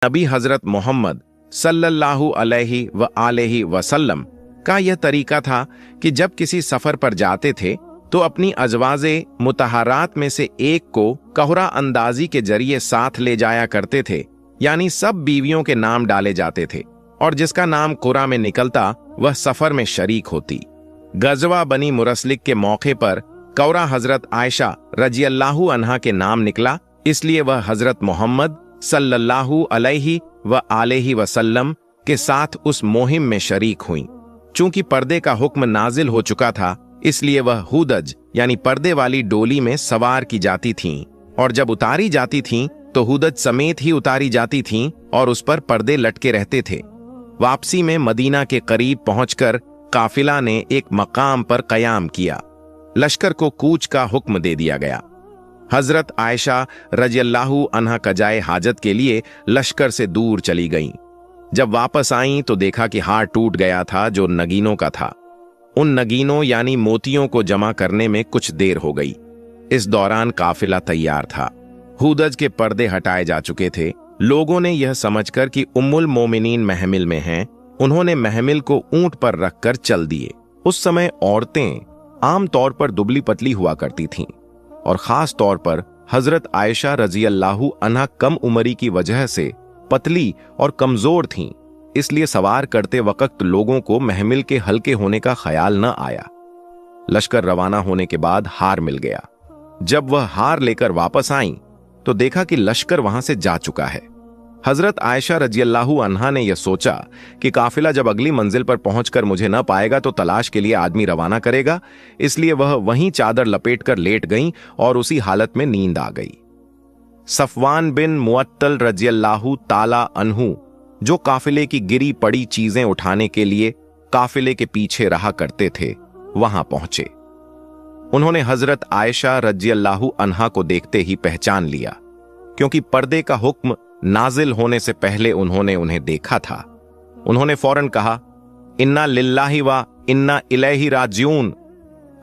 नबी हजरत मोहम्मद सल्लल्लाहु अलैहि वसल्लम का यह तरीका था कि जब किसी सफर पर जाते थे तो अपनी अजवाजे मुतहरात में से एक को कहरा अंदाजी के जरिए साथ ले जाया करते थे, यानी सब बीवियों के नाम डाले जाते थे और जिसका नाम कुरा में निकलता वह सफर में शरीक होती। गजवा बनी मुरसलिक के मौके पर कौरा हजरत आयशा रजियल्लाहु अन्हा के नाम निकला, इसलिए वह हजरत मोहम्मद सल्लल्लाहु अलैहि वसल्लम के साथ उस मुहिम में शरीक हुईं। चूंकि पर्दे का हुक्म नाजिल हो चुका था, इसलिए वह हुदज यानी पर्दे वाली डोली में सवार की जाती थीं और जब उतारी जाती थीं तो हुदज समेत ही उतारी जाती थीं और उस पर पर्दे लटके रहते थे। वापसी में मदीना के करीब पहुंचकर काफिला ने एक मकाम पर कयाम किया। लश्कर को कूच का हुक्म दे दिया गया। हजरत आयशा रजियल्लाहु अन्हा कजाए हाजत के लिए लश्कर से दूर चली गईं। जब वापस आईं तो देखा कि हार टूट गया था जो नगीनों का था। उन नगीनों यानी मोतियों को जमा करने में कुछ देर हो गई। इस दौरान काफिला तैयार था। हुदज के पर्दे हटाए जा चुके थे। लोगों ने यह समझकर कि उम्मुल मोमिनीन महमिल में हैं, उन्होंने महमिल को ऊंट पर रखकर चल दिए। उस समय औरतें आमतौर पर दुबली पतली हुआ करती थीं और खास तौर पर हजरत आयशा रजियल्लाहु अन्हा कम उमरी की वजह से पतली और कमजोर थीं, इसलिए सवार करते वक्त लोगों को महमिल के हल्के होने का ख्याल न आया। लश्कर रवाना होने के बाद हार मिल गया। जब वह हार लेकर वापस आईं तो देखा कि लश्कर वहां से जा चुका है। हजरत आयशा रजियल्लाहु अन्हा ने यह सोचा कि काफिला जब अगली मंजिल पर पहुंचकर मुझे न पाएगा तो तलाश के लिए आदमी रवाना करेगा, इसलिए वह वहीं चादर लपेटकर लेट गईं और उसी हालत में नींद आ गई। सफवान बिन मुअत्तल रजियल्लाहु ताला अन्हु, जो काफिले की गिरी पड़ी चीजें उठाने के लिए काफिले के पीछे रहा करते थे, वहां पहुंचे। उन्होंने हजरत आयशा रजियल्लाहु अन्हा को देखते ही पहचान लिया, क्योंकि पर्दे का हुक्म नाजिल होने से पहले उन्होंने उन्हें देखा था। उन्होंने फौरन कहा, इन्ना लिल्लाहि व इन्ना इलैहि राजिऊन।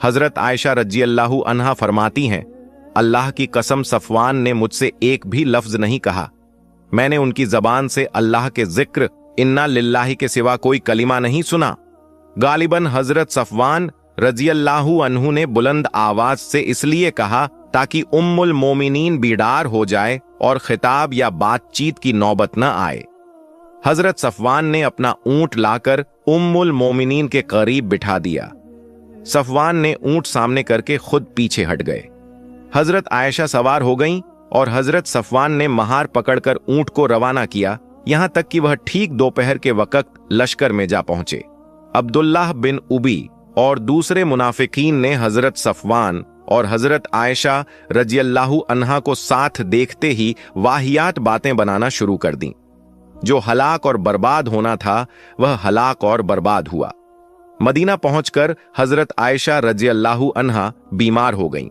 हजरत आयशा रजियल्लाहु अन्हा फरमाती हैं, अल्लाह की कसम सफवान ने मुझसे एक भी लफ्ज नहीं कहा। मैंने उनकी जबान से अल्लाह के जिक्र इन्ना लिल्लाहि के सिवा कोई कलिमा नहीं सुना। गालिबन हजरत सफवान रजियल्लाहु अन्हु ने बुलंद आवाज से इसलिए कहा ताकि उम्मुल मोमिनीन बीडार हो जाए और खिताब या बातचीत की नौबत न आए। हजरत सफवान ने अपना ऊंट लाकर उम्मुल मोमिनीन के करीब बिठा दिया। सफवान ने ऊंट सामने करके खुद पीछे हट गए। हजरत आयशा सवार हो गईं और हजरत सफवान ने महार पकड़कर ऊंट को रवाना किया, यहां तक कि वह ठीक दोपहर के वक्त लश्कर में जा पहुंचे। अब्दुल्लाह बिन उबी और दूसरे मुनाफिकीन ने हजरत सफवान और हजरत आयशा रजियल्लाहु अन्हा को साथ देखते ही वाहियात बातें बनाना शुरू कर दी। जो हलाक और बर्बाद होना था वह हलाक और बर्बाद हुआ। मदीना पहुंचकर हजरत आयशा रजियल्लाहु अन्हा बीमार हो गईं।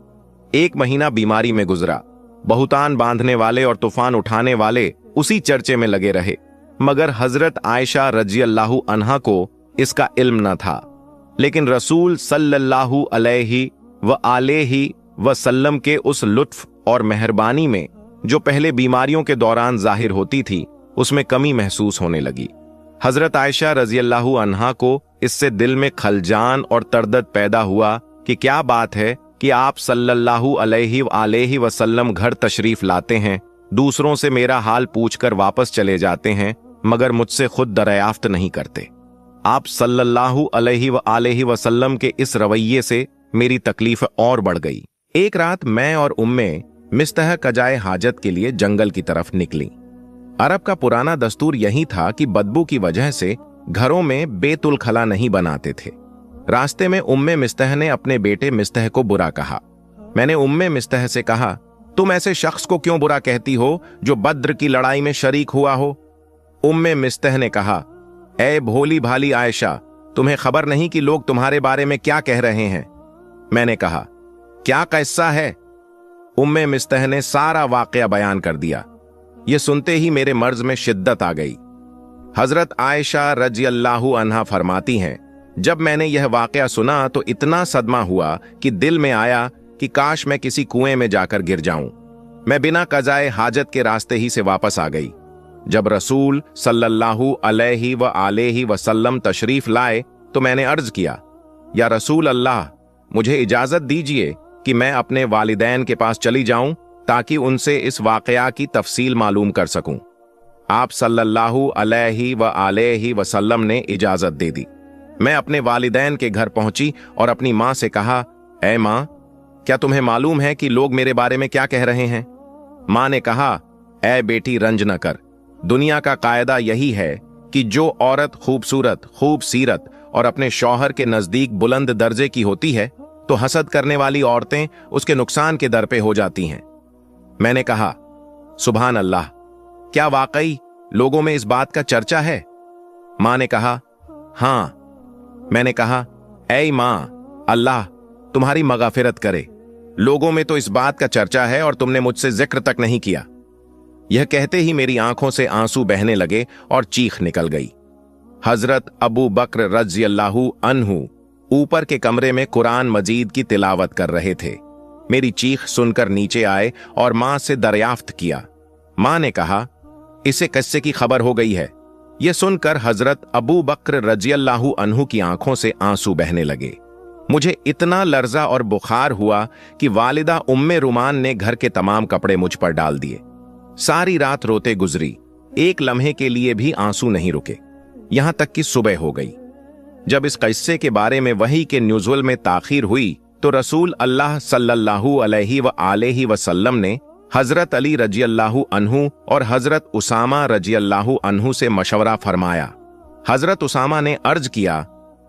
1 महीना बीमारी में गुजरा। बहुतान बांधने वाले और तूफान उठाने वाले उसी चर्चे में लगे रहे, मगर हजरत आयशा रजियल्लाहु अन्हा को इसका इल्म न था। लेकिन रसूल सल्लल्लाहु अलैहि वसल्लम के उस लुत्फ और मेहरबानी में जो पहले बीमारियों के दौरान जाहिर होती थी, उसमें कमी महसूस होने लगी। हजरत आयशा रजियल्लाहु अन्हा को इससे दिल में खलजान और तरदद पैदा हुआ कि क्या बात है कि आप सल्लल्लाहु अलैहि वसल्लम घर तशरीफ लाते हैं, दूसरों से मेरा हाल पूछकर वापस चले जाते हैं, मगर मुझसे खुद दरियाफ्त नहीं करते। आप सल्लल्लाहु अलैहि वसल्लम के इस रवैये से मेरी तकलीफ और बढ़ गई। एक रात मैं और उम्मे मिस्तह कजाए हाजत के लिए जंगल की तरफ निकली। अरब का पुराना दस्तूर यही था कि बदबू की वजह से घरों में बेतुल खला नहीं बनाते थे। रास्ते में उम्मे मिस्तह ने अपने बेटे मिस्तह को बुरा कहा। मैंने उम्मे मिस्तह से कहा, तुम ऐसे शख्स को क्यों बुरा कहती हो जो बद्र की लड़ाई में शरीक हुआ हो? उम्मे मिस्तह ने कहा, ऐ भोली भाली आयशा, तुम्हें खबर नहीं कि लोग तुम्हारे बारे में क्या कह रहे हैं? मैंने कहा, क्या किस्सा है? उम्मे मिस्तह ने सारा वाकया बयान कर दिया। यह सुनते ही मेरे मर्ज में शिद्दत आ गई। हजरत आयशा रजियल्लाहु अन्हा फरमाती हैं, जब मैंने यह वाकया सुना तो इतना सदमा हुआ कि दिल में आया कि काश मैं किसी कुएं में जाकर गिर जाऊं। मैं बिना कजाए हाजत के रास्ते ही से वापस आ गई। जब रसूल सल्लल्लाहु अलैहि व आलेहि वसल्लम तशरीफ लाए तो मैंने अर्ज किया, या रसूल अल्लाह, मुझे इजाजत दीजिए कि मैं अपने वालिदैन के पास चली जाऊं ताकि उनसे इस वाकया की तफसील मालूम कर सकूं। आप सल्लल्लाहु अलैहि व आलेहि वसल्लम ने इजाजत दे दी। मैं अपने वालिदैन के घर पहुंची और अपनी मां से कहा, ऐ मां, क्या तुम्हें मालूम है कि लोग मेरे बारे में क्या कह रहे हैं? मां ने कहा, ऐ बेटी, रंज न कर। दुनिया का कायदा यही है कि जो औरत खूबसूरत, खूब सीरत और अपने शौहर के नजदीक बुलंद दर्जे की होती है तो हसद करने वाली औरतें उसके नुकसान के दर पे हो जाती हैं। मैंने कहा, सुभान अल्लाह, क्या वाकई लोगों में इस बात का चर्चा है? मां ने कहा, हां। मैंने कहा, ऐ मां, अल्लाह तुम्हारी मगफिरत करे, लोगों में तो इस बात का चर्चा है और तुमने मुझसे जिक्र तक नहीं किया। यह कहते ही मेरी आंखों से आंसू बहने लगे और चीख निकल गई। हजरत अबू बकर रज़ियल्लाहु अन्हु ऊपर के कमरे में कुरान मजीद की तिलावत कर रहे थे। मेरी चीख सुनकर नीचे आए और मां से दरियाफ्त किया। मां ने कहा, इसे किस्से की खबर हो गई है। यह सुनकर हजरत अबू बकर रज़ियल्लाहु अन्हु की आंखों से आंसू बहने लगे। मुझे इतना लर्जा और बुखार हुआ कि वालिदा उम्मे रुमान ने घर के तमाम कपड़े मुझ पर डाल दिए। सारी रात रोते गुजरी, एक लम्हे के लिए भी आंसू नहीं रुके, यहां तक कि सुबह हो गई। जब इस किस्से के बारे में वही के नुज़ुल में ताखीर हुई तो रसूल अल्लाह सल्लल्लाहु अलैहि व आलेहि वसल्लम ने हजरत अली रज़ियल्लाहु अन्हु और हजरत उसामा रज़ियल्लाहु अन्हु से मशवरा फरमाया। हजरत उसामा ने अर्ज किया,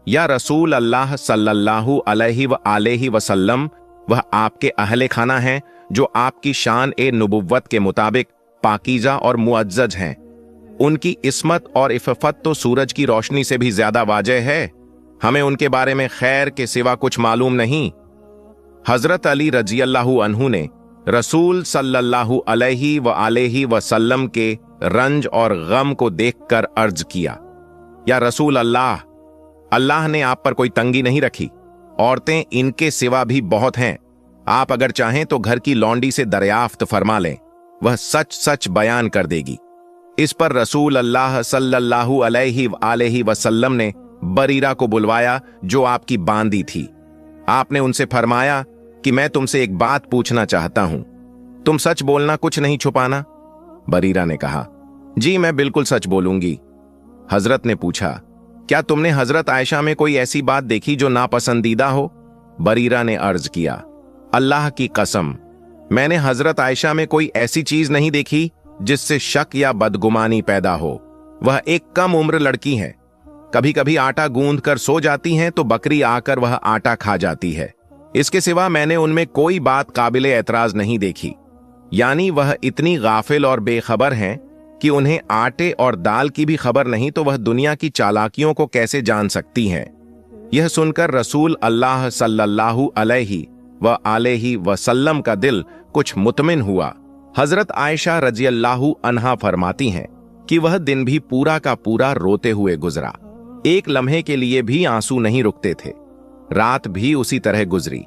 या रसूल अल्लाह सल्लल्लाहु अलैहि व आलेहि वसल्लम, वह आपके अहले खाना हैं जो आपकी शान ए नुबुव्वत के मुताबिक पाकीज़ा और मुअज्जज हैं। उनकी इस्मत और इफ़्फ़त तो सूरज की रोशनी से भी ज्यादा वाज़ेह है। हमें उनके बारे में खैर के सिवा कुछ मालूम नहीं। हजरत अली रज़ियल्लाहु अन्हु ने रसूल सल्लल्लाहु अलैहि व आलेहि वसल्लम के रंज और गम को देखकर अर्ज किया, या रसूल अल्लाह, अल्लाह ने आप पर कोई तंगी नहीं रखी। औरतें इनके सिवा भी बहुत हैं। आप अगर चाहें तो घर की लौंडी से दरियाफ्त फरमा लें, वह सच सच बयान कर देगी। इस पर रसूल अल्लाह सल्लल्लाहु अलैहि आलैहि वसल्लम ने बरीरा को बुलवाया जो आपकी बांदी थी। आपने उनसे फरमाया कि मैं तुमसे एक बात पूछना चाहता हूं, तुम सच बोलना, कुछ नहीं छुपाना। बरीरा ने कहा, जी मैं बिल्कुल सच बोलूंगी। हजरत ने पूछा, क्या तुमने हजरत आयशा में कोई ऐसी बात देखी जो नापसंदीदा हो? बरीरा ने अर्ज किया, अल्लाह की कसम, मैंने हजरत आयशा में कोई ऐसी चीज नहीं देखी जिससे शक या बदगुमानी पैदा हो। वह एक कम उम्र लड़की है। कभी कभी आटा गूंद कर सो जाती हैं तो बकरी आकर वह आटा खा जाती है। इसके सिवा मैंने उनमें कोई बात काबिले एतराज नहीं देखी। यानी वह इतनी गाफिल और बेखबर हैं कि उन्हें आटे और दाल की भी खबर नहीं तो वह दुनिया की चालाकियों को कैसे जान सकती हैं। यह सुनकर रसूल अल्लाह सल्लल्लाहु अलैहि व आलेहि वसल्लम का दिल कुछ मुतमिन हुआ। हजरत आयशा रज़ियल्लाहु अन्हा फरमाती हैं कि वह दिन भी पूरा का पूरा रोते हुए गुजरा। एक लम्हे के लिए भी आंसू नहीं रुकते थे। रात भी उसी तरह गुजरी।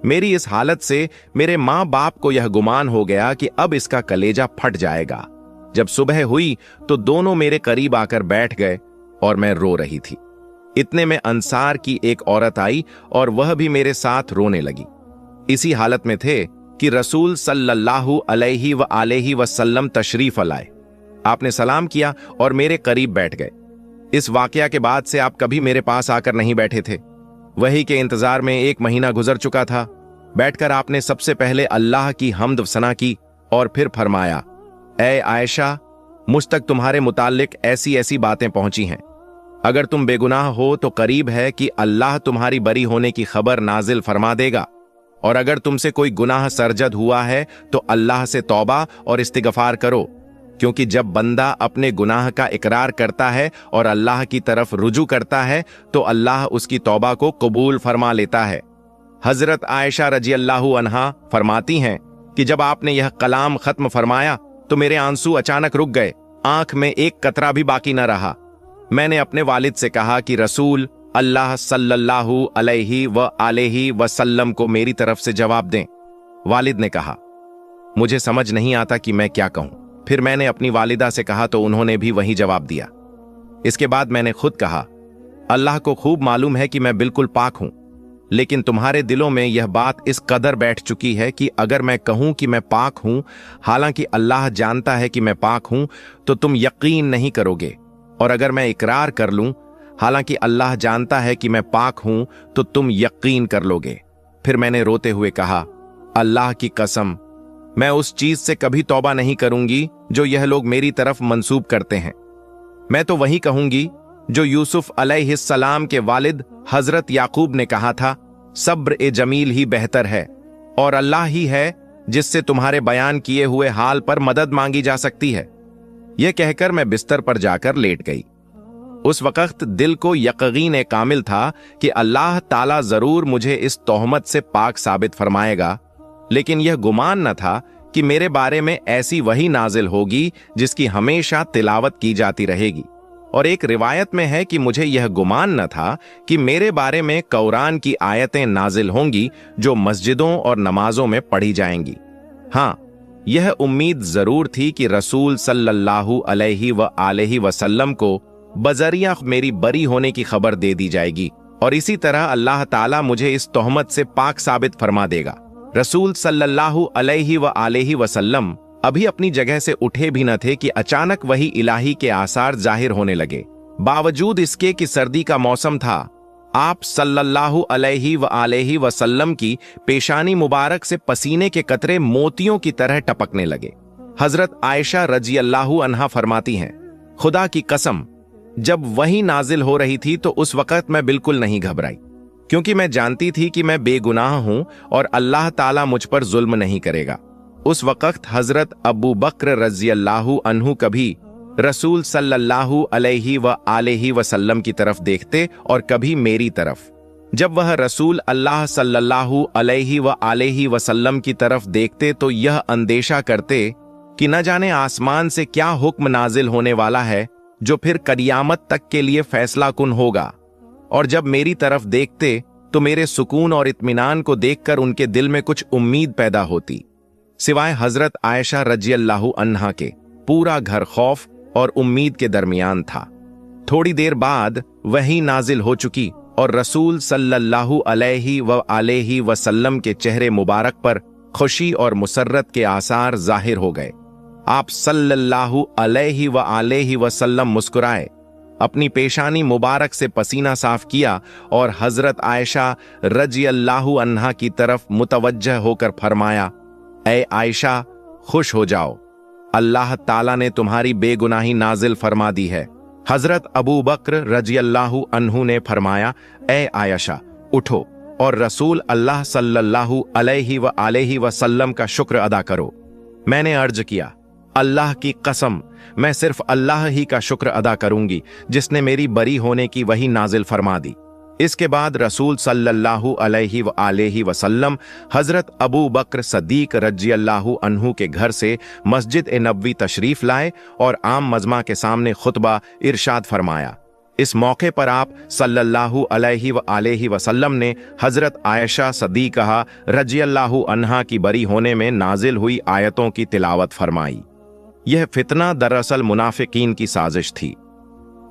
मेरी इस हालत से मेरे माँ बाप को यह गुमान हो गया कि अब इसका कलेजा फट जाएगा। जब सुबह हुई तो दोनों मेरे करीब आकर बैठ गए और मैं रो रही थी। इतने में अंसार की एक औरत आई और वह भी मेरे साथ रोने लगी। इसी हालत में थे कि रसूल सल्लल्लाहु अलैहि व आलेहि वसल्लम तशरीफ लाए। आपने सलाम किया और मेरे करीब बैठ गए। इस वाकया के बाद से आप कभी मेरे पास आकर नहीं बैठे थे। वही के इंतजार में 1 महीना गुजर चुका था। बैठकर आपने सबसे पहले अल्लाह की हम्द सना की और फिर फरमाया, ऐ आयशा, मुझ तक तुम्हारे मुताल्लिक ऐसी ऐसी बातें पहुंची हैं। अगर तुम बेगुनाह हो तो करीब है कि अल्लाह तुम्हारी बरी होने की खबर नाजिल फरमा देगा, और अगर तुमसे कोई गुनाह सरजद हुआ है तो अल्लाह से तौबा और इस्तिगफार करो, क्योंकि जब बंदा अपने गुनाह का इकरार करता है और अल्लाह की तरफ रुजू करता है तो अल्लाह उसकी तौबा को कबूल फरमा लेता है। हजरत आयशा रज़ियल्लाहु अन्हा फरमाती हैं कि जब आपने यह कलाम खत्म फरमाया तो मेरे आंसू अचानक रुक गए, आंख में एक कतरा भी बाकी न रहा। मैंने अपने वालिद से कहा कि रसूल अल्लाह सल्लल्लाहु अलैहि व आलेहि वसल्लम को मेरी तरफ से जवाब दें। वालिद ने कहा, मुझे समझ नहीं आता कि मैं क्या कहूं, फिर मैंने अपनी वालिदा से कहा तो उन्होंने भी वही जवाब दिया। इसके बाद मैंने खुद कहा, अल्लाह को खूब मालूम है कि मैं बिल्कुल पाक हूं, लेकिन तुम्हारे दिलों में यह बात इस कदर बैठ चुकी है कि अगर मैं कहूं कि मैं पाक हूं, हालांकि अल्लाह जानता है कि मैं पाक हूं, तो तुम यकीन नहीं करोगे, और अगर मैं इकरार कर लूं, हालांकि अल्लाह जानता है कि मैं पाक हूं, तो तुम यकीन कर लोगे। फिर मैंने रोते हुए कहा, अल्लाह की कसम, मैं उस चीज से कभी तौबा नहीं करूंगी जो यह लोग मेरी तरफ मंसूब करते हैं। मैं तो वही कहूंगी जो यूसुफ अलैहिस्सलाम के वालिद हजरत याकूब ने कहा था, सब्र ए जमील ही बेहतर है, और अल्लाह ही है जिससे तुम्हारे बयान किए हुए हाल पर मदद मांगी जा सकती है। यह कहकर मैं बिस्तर पर जाकर लेट गई। उस वक्त दिल को यकीन कामिल था कि अल्लाह ताला जरूर मुझे इस तोहमत से पाक साबित फरमाएगा, लेकिन यह गुमान न था कि मेरे बारे में ऐसी वही नाजिल होगी जिसकी हमेशा तिलावत की जाती रहेगी। और एक रिवायत में है कि मुझे यह गुमान न था कि मेरे बारे में कुरान की आयतें नाजिल होंगी जो मस्जिदों और नमाजों में पढ़ी जाएंगी। हाँ, यह उम्मीद जरूर थी कि रसूल सल्लल्लाहु अलैहि वसल्लम को बजरिया मेरी बरी होने की खबर दे दी जाएगी, और इसी तरह अल्लाह ताला मुझे इस तोहमत से पाक साबित फरमा देगा। रसूल सल्लल्लाहु अलैहि वसल्लम अभी अपनी जगह से उठे भी न थे कि अचानक वही इलाही के आसार जाहिर होने लगे। बावजूद इसके कि सर्दी का मौसम था, आप सल्लल्लाहु अलैहि वसल्लम की पेशानी मुबारक से पसीने के कतरे मोतियों की तरह टपकने लगे। हजरत आयशा रजी अल्लाहु अन्हा फरमाती हैं, खुदा की कसम, जब वही नाजिल हो रही थी तो उस वक्त मैं बिल्कुल नहीं घबराई, क्योंकि मैं जानती थी कि मैं बेगुनाह हूं और अल्लाह ताला मुझ पर जुल्म नहीं करेगा। उस वक्त हजरत अबू बकर रजी अल्लाहु अन्हु कभी रसूल सल्लल्लाहु अलैहि वसल्लम की तरफ देखते और कभी मेरी तरफ। जब वह रसूल अल्लाह सल्लल्लाहु अलैहि वसल्लम की तरफ देखते तो यह अंदेशा करते कि न जाने आसमान से क्या हुक्म नाजिल होने वाला है जो फिर कयामत तक के लिए फैसला कुन होगा, और जब मेरी तरफ देखते तो मेरे सुकून और इत्मीनान को देखकर उनके दिल में कुछ उम्मीद पैदा होती। सिवाय हजरत आयशा रजी अल्लाहु अन्हा के पूरा घर खौफ और उम्मीद के दरमियान था। थोड़ी देर बाद वही नाजिल हो चुकी और रसूल सल्लल्लाहु अलैहि वसल्लम के चेहरे मुबारक पर खुशी और मुसर्रत के आसार जाहिर हो गए। आप सल्लल्लाहु अलैहि वसल्लम मुस्कुराए, अपनी पेशानी मुबारक से पसीना साफ किया और हजरत आयशा रजी अल्लाहु अन्हा की तरफ मुतवज्जह होकर फरमाया, ऐ आयशा, खुश हो जाओ, अल्लाह ताला ने तुम्हारी बेगुनाही नाजिल फरमा दी है। हजरत अबू बकर रजी अल्लाहु अन्हु ने फरमाया, ऐ आयशा, उठो और रसूल अल्लाह सल्लल्लाहु अलैहि वसल्लम का शुक्र अदा करो। मैंने अर्ज किया, अल्लाह की कसम, मैं सिर्फ अल्लाह ही का शुक्र अदा करूंगी जिसने मेरी बरी होने की वही नाजिल फरमा दी। इसके बाद रसूल सल्लल्लाहु अलैहि वसल्लम हजरत अबू बकर सद्दीक रजी अल्लाहु अन्हु के घर से मस्जिद ए नबवी तशरीफ लाए और आम मजमा के सामने खुतबा इरशाद फरमाया। इस मौके पर आप सल्लल्लाहु अलैहि वसल्लम ने हजरत आयशा सद्दीक़ा रजी अल्लाहु अन्हा की बरी होने में नाजिल हुई आयतों की तिलावत फरमाई। यह फितना दरअसल मुनाफिकीन की साजिश थी।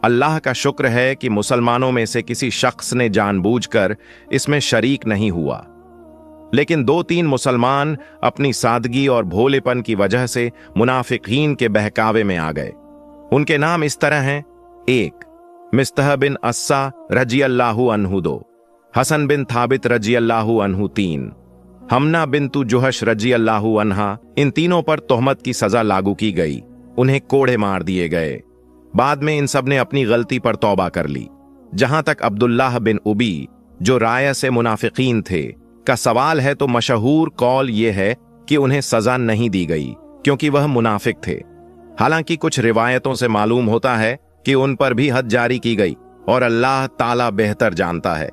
अल्लाह का शुक्र है कि मुसलमानों में से किसी शख्स ने जानबूझकर इसमें शरीक नहीं हुआ, लेकिन 2-3 मुसलमान अपनी सादगी और भोलेपन की वजह से मुनाफिकीन के बहकावे में आ गए। उनके नाम इस तरह हैं: 1 मिस्तह बिन अस्सा रजी अल्लाहु अन्हु, 2 हसन बिन थाबित रजी अल्लाहु अन्हु, 3 हमना बिन्तु जुहश रजी अल्लाहु अन्हा। इन तीनों पर तोहमत की सजा लागू की गई, उन्हें कोड़े मार दिए गए। बाद में इन सब ने अपनी गलती पर तौबा कर ली। जहां तक अब्दुल्लाह बिन उबी, जो राय से मुनाफिकीन थे, का सवाल है तो मशहूर कौल यह है कि उन्हें सजा नहीं दी गई क्योंकि वह मुनाफिक थे। हालांकि कुछ रिवायतों से मालूम होता है कि उन पर भी हद जारी की गई और अल्लाह ताला बेहतर जानता है।